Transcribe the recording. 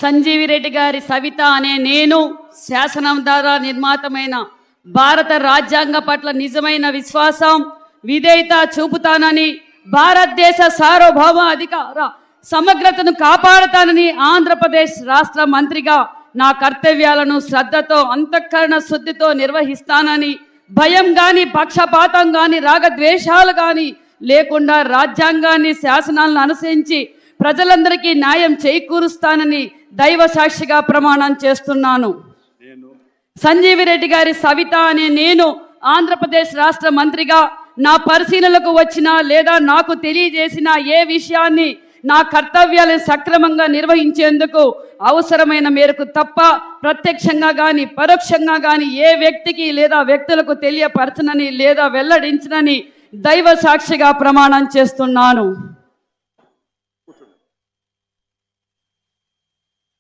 సంజీవి రెడ్డి గారి సవిత అనే నేను శాసనం ద్వారా నిర్మాతమైన భారత రాజ్యాంగ పట్ల నిజమైన విశ్వాసం విధేయత చూపుతానని, భారతదేశ సార్వభౌమ అధికార సమగ్రతను కాపాడుతానని ఆంధ్రప్రదేశ్ రాష్ట్ర మంత్రిగా నా కర్తవ్యాలను శ్రద్ధతో అంతఃకరణ శుద్ధితో నిర్వహిస్తానని, భయం కానీ పక్షపాతం కానీ రాగద్వేషాలు కానీ లేకుండా రాజ్యాంగాన్ని శాసనాలను అనుసరించి ప్రజలందరికీ న్యాయం చేకూరుస్తానని దైవ సాక్షిగా ప్రమాణం చేస్తున్నాను. సంజీవి రెడ్డి గారి సవిత అనే నేను ఆంధ్రప్రదేశ్ రాష్ట్ర మంత్రిగా నా పరిశీలనకు వచ్చిన లేదా నాకు తెలియజేసిన ఏ విషయాన్ని నా కర్తవ్యాలను సక్రమంగా నిర్వహించేందుకు అవసరమైన మేరకు తప్ప ప్రత్యక్షంగా కానీ పరోక్షంగా కానీ ఏ వ్యక్తికి లేదా వ్యక్తులకు తెలియపరచనని లేదా వెల్లడించనని దైవ సాక్షిగా ప్రమాణం చేస్తున్నాను.